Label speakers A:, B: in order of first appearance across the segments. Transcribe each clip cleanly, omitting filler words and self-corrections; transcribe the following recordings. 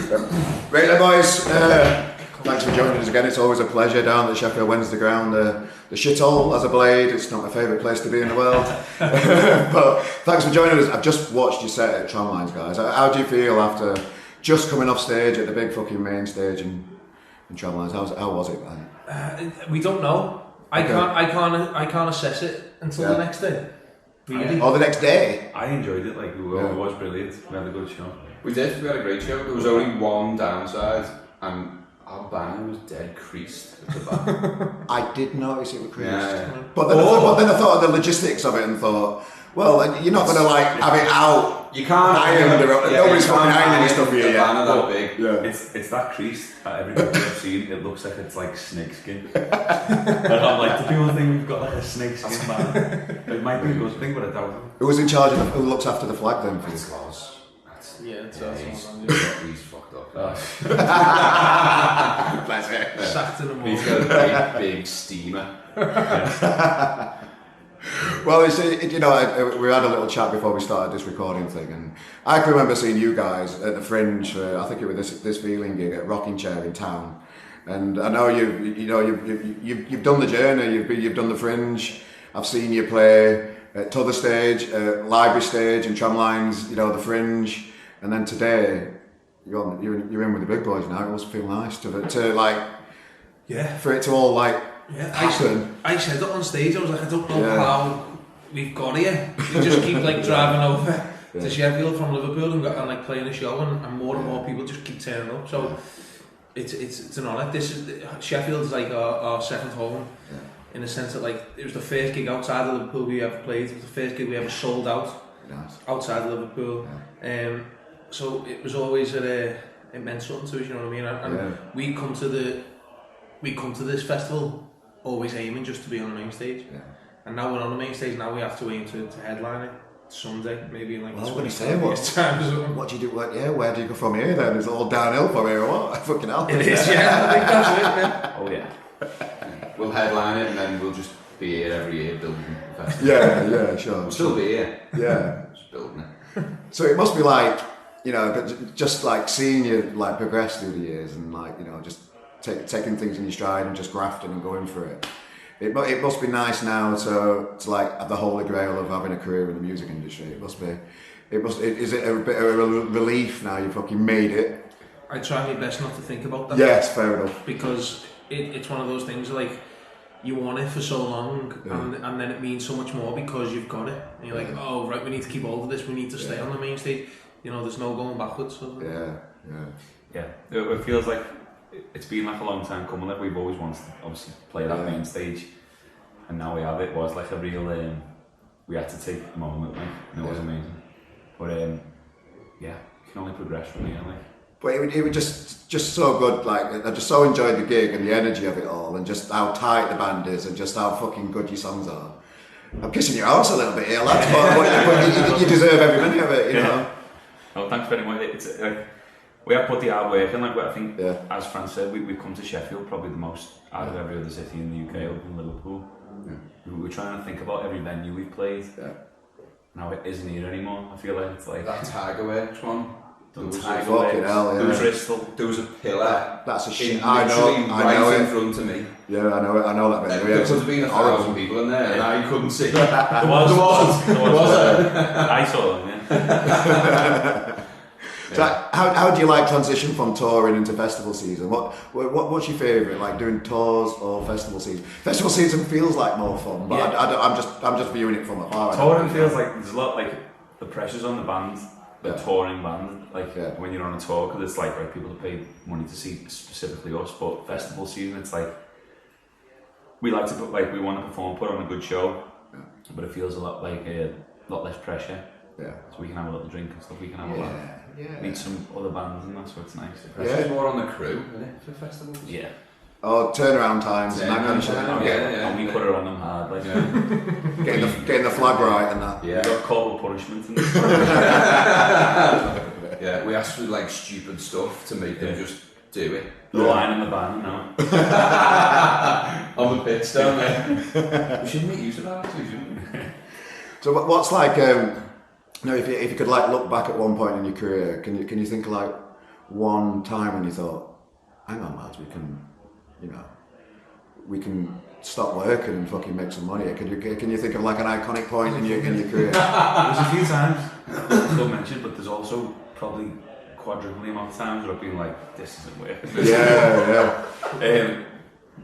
A: Right then, boys. Thanks for joining us again. It's always a pleasure down at the Sheffield Wednesday ground. The shithole as a blade. It's not my favourite place to be in the world. But thanks for joining us. I've just watched your set at Tramlines, guys. How do you feel after just coming off stage at the big fucking main stage in Tramlines? How was it, man?
B: We don't know. I can't assess it until the next day. Really?
A: Oh, the next day?
C: I enjoyed it. Like it was brilliant. We had a good show.
D: We did. We had a great show. There was only one downside, and our banner was dead creased at the back.
A: I did notice it was creased.
D: Yeah.
A: But then I thought of the logistics of it and thought, well, you're not going to like have it out.
D: You can't
A: iron. Nobody's fucking ironing any stuff here
D: yet.
A: yet.
D: That big.
A: Yeah.
C: It's that crease that everybody I've seen. It looks like it's like snakeskin. And I'm like, do people think we've got like a snakeskin banner? It might be a good thing, but I doubt it.
A: Who's in charge of who looks after the flag then? For
D: It's
A: you?
D: Loz. He's fucked up.
A: Bless it.
B: Sacked in the morning.
D: He's got a big steamer.
A: Well, we had a little chat before we started this recording thing, and I can remember seeing you guys at the Fringe. I think it was this feeling gig at Rocking Chair in town, and I know you've done the journey. You've done the Fringe. I've seen you play at T'other Stage, Library Stage, and Tramlines. The Fringe, and then today you're in with the big boys now. It must feel nice for it to all like.
B: Yeah, I said it on stage. I was like, I don't know how we've got here. We just keep like driving over to Sheffield from Liverpool and like playing a show, and more people just keep turning up. So it's an honour. Sheffield is like our second home in the sense that like it was the first gig outside of Liverpool we ever played. It was the first gig we ever sold out outside of Liverpool.
A: Yeah.
B: So it was always it meant something to us. You know what I mean? And we come to this festival always aiming just to be on the main stage, and now we're on the main stage. Now we have to aim to headline it someday, maybe in like 20 years time or something.
A: What do you do? Where do you go from here then? Is it all downhill from here or what? Fucking hell.
B: It is, yeah. I think that's it, man.
C: Oh yeah.
D: We'll headline it and then we'll just be here every year building the festival.
A: Yeah, sure.
D: We'll still be here.
A: Yeah.
D: Just building it.
A: So it must be like, just like seeing you like progress through the years and like, just taking things in your stride and just grafting and going for it. It must be nice now to like have the holy grail of having a career in the music industry. Is it a bit of a relief now you fucking made it?
B: I try my best not to think about that.
A: Yes, fair enough.
B: Because it's one of those things like you want it for so long and then it means so much more because you've got it. And you're like, oh right, we need to keep hold of this, we need to stay on the main stage. There's no going backwards. So.
C: Yeah. It feels like it's been like a long time coming. Like we've always wanted to obviously play that main stage, and now we have it. It was like a real we had to take a moment, like, and it was amazing. But you can only progress from here, like.
A: But it was just so good. Like I just so enjoyed the gig and the energy of it all, and just how tight the band is, and just how fucking good your songs are. I'm kissing your arse a little bit here, lads, but you deserve every minute of it, you know.
C: Oh, thanks very much. It's we have put the hard work in, like I think, as Fran said, we've come to Sheffield probably the most out of every other city in the UK, other than Liverpool. We're trying to think about every venue we've played. Now it isn't here anymore. I feel like it's like
D: that Tiger Works one.
A: Fucking hell,
D: There was a pillar.
A: That's a shit.
D: I know
A: it.
D: In front of me.
A: Yeah, I know it. I know that venue.
D: There could have been 1,000 people in there, and I couldn't see.
C: There was. I saw them. Yeah.
A: So how do you like transition from touring into festival season? What's your favourite, like doing tours or festival season? Festival season feels like more fun, but I'm just viewing it from afar.
C: Touring feels like there's a lot, like the pressure's on the band, the touring band, like when you're on a tour, because it's like people to pay money to see specifically us. But festival season, it's like we like to we want to perform, put on a good show, but it feels a lot less pressure.
A: Yeah.
C: So we can have a little drink and stuff. We can have a laugh. Meet some other bands and that, so it's nice.
D: It's more on the crew, isn't it, for festivals?
C: Yeah.
A: Oh, turnaround times and that kind of shit.
C: And we put her on them hard, like
A: getting the flag right and that.
C: Yeah. We got corporal punishment and this.
D: We asked for like stupid stuff to make them just do it.
C: The line in the band now.
D: On the pitch down there. We should make use of that actually, shouldn't we?
A: So what's like, if you could like look back at one point in your career, can you think like one time when you thought, hang on lads, we can stop working and fucking make some money? Can you think of like an iconic point in your career?
C: There's a few times, don't mention, but there's also probably quadruple the amount of times where I've been like, this isn't working.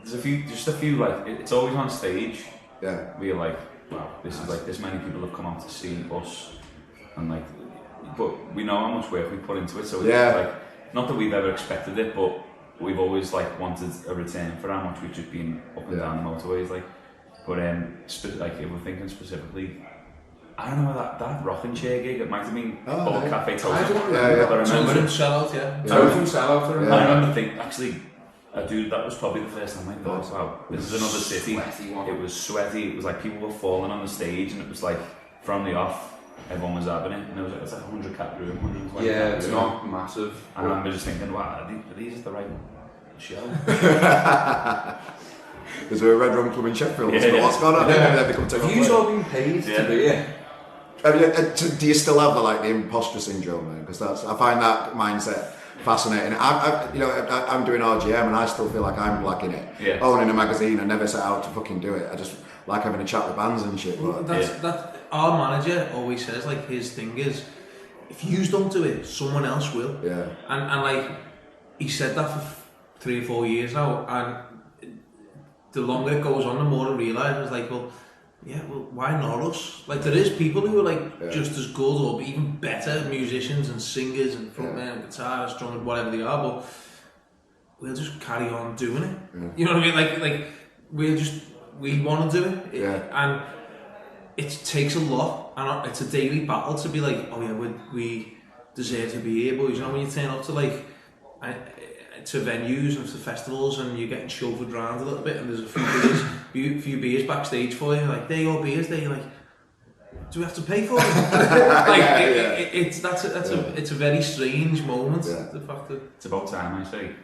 C: There's a few like, it's always on stage.
A: Yeah.
C: Where you're like, wow, this is like, this many people have come out to see us, and like, but we know how much work we put into it, so it's like, not that we've ever expected it, but we've always like wanted a return for how much we've just been up and down the motorways, like. But like if we're thinking specifically, I don't know, that rocking chair gig, it might have been Cafe Totem.
D: I don't remember.
C: But I remember
B: Totem sellout, yeah.
D: Totem sellout.
C: I remember thinking, actually, dude, that was probably the first time I thought, wow, this is another city. It was sweaty. It was like people were falling on the stage, and it was like from the off, everyone was having it, and it was like 100 cap room, 120.
D: Yeah,
C: cap
D: it's
C: room.
D: not massive.
C: And I remember just thinking, wow, are these the right show?
A: Is there a Red Rum Club in Sheffield?
C: Yeah.
A: What's going on?
D: Have you all been paid to be here?
A: Do you still have the imposter syndrome then? Because I find that mindset fascinating. I'm doing RGM and I still feel like I'm lacking it.
C: Yeah.
A: Owning a magazine, I never set out to fucking do it. I just like having a chat with bands and shit. But
B: That's our manager always says, like, his thing is, if you don't do it, someone else will.
A: Yeah.
B: And like, he said that for 3 or 4 years now, and the longer it goes on, the more I realise, it's like, well, why not us? Like, there is people who are like just as good or even better musicians and singers and frontmen and guitarists, drummers, whatever they are, but we'll just carry on doing it. Yeah. You know what I mean? Like we want to do it. And it takes a lot, and it's a daily battle to be like, oh yeah, we deserve to be here, boys. You know, when you turn up to to venues and to festivals, and you're getting chauffeured around a little bit, and there's a few beers backstage for you, like, there your beers, there, you're like, do we have to pay for it? It's a very strange moment. The fact that
C: it's about time, I say.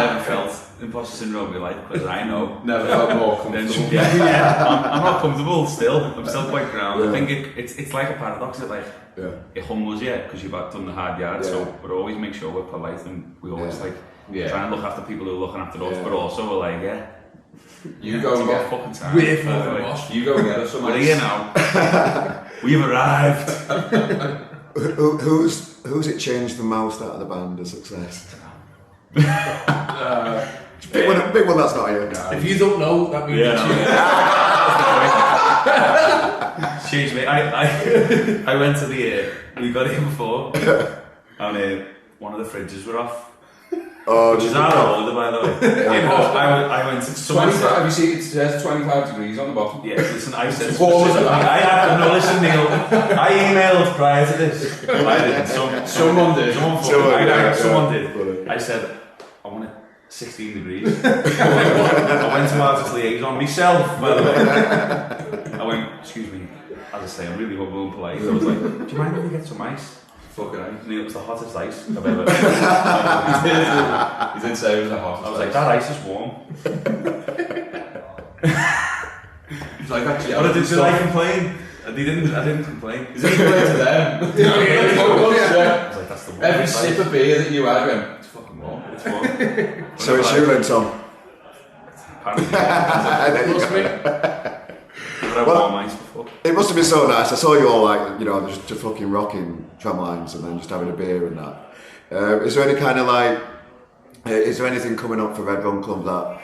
C: Never felt imposter syndrome in my life, because I know.
D: Never felt more comfortable.
C: I'm not comfortable still. I'm still quite grounded. I think it's like a paradox that it humbles you because you've done the hard yards. So we always make sure we're polite, and we always try and look after people who are looking after us, but also we're like,
D: you go and get
C: fucking time.
D: You go and get us some
C: ice. We're here now. We've arrived.
A: Who's it changed the most out of the band as success? Big one that's not here.
B: If you don't know, that means
C: it's changed me. I went to we got here before, and one of the fridges were off. Which is out of order, by the way. I went to
D: 25. Have you seen it says 25 degrees on the bottom?
C: Yeah, listen, I said listen, Neil. I emailed prior to this. I didn't. Someone did. Someone did. I said, I want it 16 degrees. I went to Artist Liaison myself, by the way. I went, excuse me, as I say, I'm really humble and polite. I was like, do you mind if we get some ice? Fucking ice. Neil, it was the hottest ice I've ever.
D: He didn't say it was the hottest.
C: I was like, that ice is warm.
D: It's like actually.
C: But did I complain? I didn't complain.
D: Is it complain to them?
C: I was like, that's the warm.
D: Every sip of beer that you had went, it's fucking warm.
C: It's warm.
A: So it's you then, Tom. It must have been so nice. I saw you all just fucking rocking Tramlines and then just having a beer and that. Is there any kind of is there anything coming up for Red Rum Club that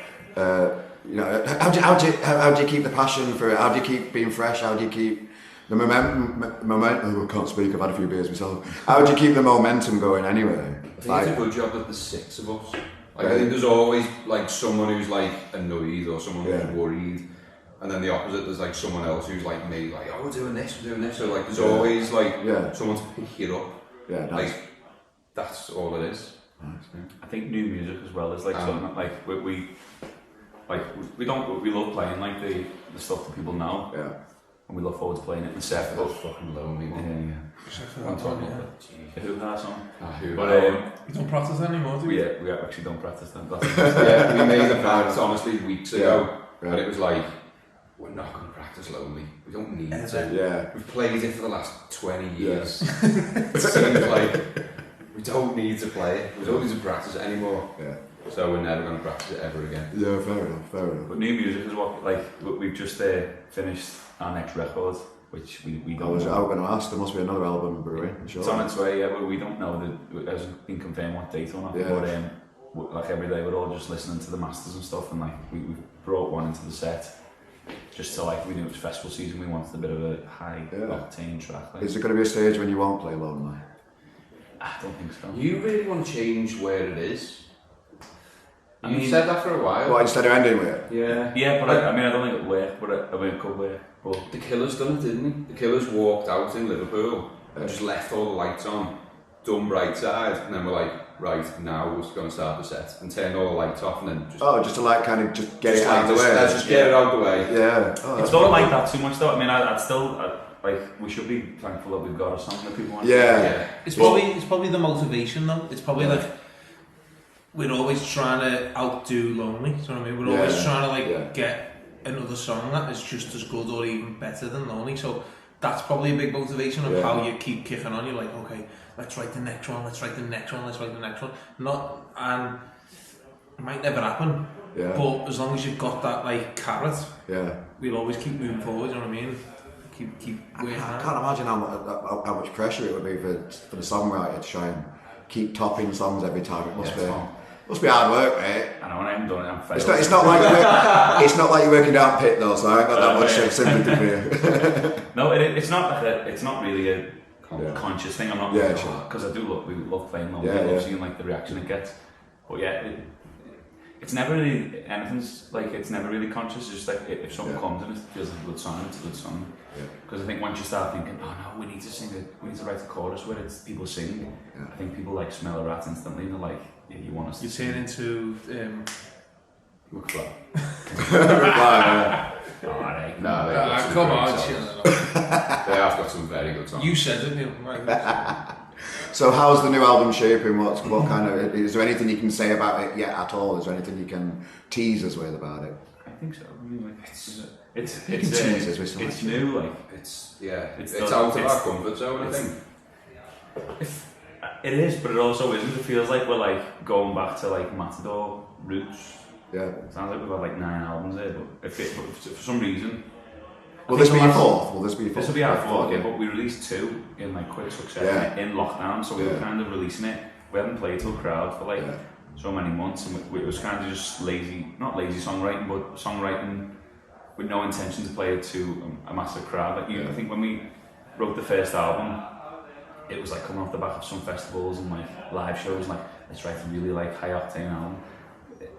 A: how do you keep the passion for it? How do you keep being fresh? How do you keep the momentum? I can't speak. I've had a few beers myself. How do you keep the momentum going anyway?
D: I think it's a good job that there's 6 of us. I think there's always someone who's annoyed or someone who's worried. And then the opposite, there's someone else who's like me, oh, we're doing this. So there's always someone to pick it up. Yeah, nice. That's all it is. Nice, yeah.
C: I think new music as well is something we love playing the stuff that people know. Yeah. And we look forward to playing it in the set.
D: That's fucking lonely one.
C: Yeah. Who has on?
B: You don't practice anymore, do you?
C: Yeah, we actually don't practice them.
D: Yeah, we made a practice honestly weeks ago, and it was we're not going to practice lonely. We don't need to.
A: Yeah.
D: We've played it for the last 20 years. It seems don't need to play it. We don't need to practice it anymore.
A: Yeah.
D: So we're never going to practice it ever again.
A: Yeah, fair enough.
C: But new music is what, like, we've just finished our next record, which we
A: I
C: don't
A: was
C: know.
A: going to ask, there must be another album brewing, sure.
C: It's on its way, yeah, but we don't know, it hasn't been confirmed what date or not,
A: Yeah.
C: but like every day we're all just listening to the masters and stuff, and like we've brought one into the set, just to like, we knew it was festival season, we wanted a bit of a high octane track. Like.
A: Is there going to be a stage when you won't play Lonely?
C: I don't think so.
D: You really want to change where it is?
C: I
D: You
C: mean,
D: said that for a while.
A: Well, instead of ending with it?
D: Yeah.
C: Yeah, but I don't think it'll work, but I mean, it could work. But
D: The Killers done it, didn't he? The Killers walked out in Liverpool and just left all the lights on, done Bright Side, and then we're like, right, now we're going to start the set, and turn all the lights off, and then just...
A: Oh, just to like kind of just get
D: just
A: it out of the way?
D: Let's just get it out of the way.
A: Yeah. Oh,
C: it's not like that too much though. I mean, I'd still, like, we should be thankful that we've got a song that people want.
A: Yeah.
B: It's probably the motivation though. It's probably like we're always trying to outdo Lonely. Do you know what I mean? We're always trying to like get another song that is just as good or even better than Lonely. So that's probably a big motivation of how you keep kicking on. You're like, okay, let's write the next one. Let's write the next one. Let's write the next one. And it might never happen.
A: Yeah.
B: But as long as you've got that like carrot,
A: Yeah.
B: we'll always keep moving forward. You know what I mean? Keep working.
A: I can't imagine how much pressure it would be for the songwriter to try and keep topping songs every time. It must be hard work, mate.
C: I know, and I haven't done it. I'm failed.
A: It's not like you're working down pit though, so I ain't got that much sympathy for you.
C: No, it's not really a conscious thing. I'm not because I do we love playing Lonely. I love seeing like the reaction it gets. But yeah, it's never really anything's like it's never really conscious. It's just like if something comes and it feels like a good song, it's a good song. Because I think once you start thinking, oh no, we need to sing it, we need to write a chorus where it's people sing. I think people like smell a rat instantly and they're like, yeah, you want us to.
B: You turn into.
D: McFly.
C: Alright.
D: No,
B: come on, chill.
D: They have got some very good songs.
B: You said it, Neil.
A: So how's the new album shaping? What kind of, is there anything you can say about it yet at all? Is there anything you can tease us with about it?
C: I think so. I mean, like, it's new. Like
D: it's out of our comfort zone. I think
C: it is, but it also isn't. It feels like we're like going back to like Matador roots.
A: Yeah.
C: It sounds like we've had like 9 albums there, but for some reason.
A: Will this be your fourth? This
C: will be our fourth, but we released 2 in like quick succession in lockdown, so we were kind of releasing it. We hadn't played to a crowd for like so many months, and it was kind of just not lazy songwriting, but songwriting with no intention to play it to a massive crowd. Like I think when we wrote the first album, it was like coming off the back of some festivals and like live shows, like let's write a really like high octane album.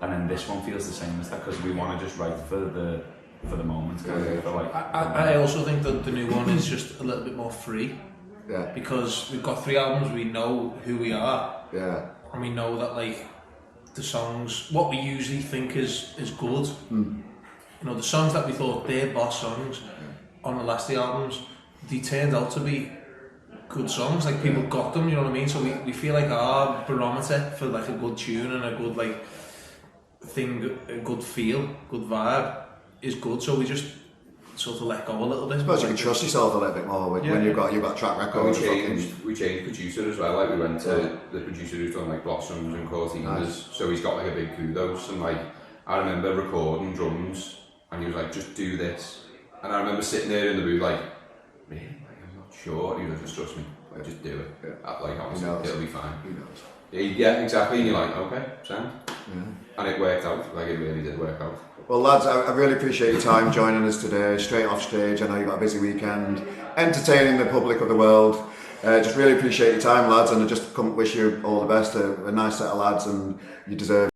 C: And then this one feels the same as that because we want to just write for the moment.
B: I also think that the new one is just a little bit more free.
A: Yeah.
B: Because we've got 3 albums, we know who we are.
A: Yeah.
B: And we know that like the songs, what we usually think is good. You know, the songs that we thought they're boss songs on the last 2 albums, they turned out to be good songs. Like people got them, you know what I mean? So we feel like our barometer for like a good tune and a good like thing, a good feel, good vibe is good. So we just sort of let go a little bit.
A: I suppose you can trust yourself a little bit more when you've got track record.
D: We changed producer as well. Like we went to the producer who's done like Blossoms and Cortinas, so he's got like a big kudos. And like I remember recording drums, and he was like, "Just do this." And I remember sitting there in the booth like, "Really? Like, I'm not sure." He was like, "Just trust me. Like, just do it. Like obviously it'll be fine."
A: Who knows?
D: Yeah, exactly. And you're like, "Okay, sound." And it worked out. Like it really did work out.
A: Well, lads, I really appreciate your time joining us today, straight off stage. I know you've got a busy weekend, entertaining the public of the world. Just really appreciate your time, lads, and I just wish you all the best. A nice set of lads, and you deserve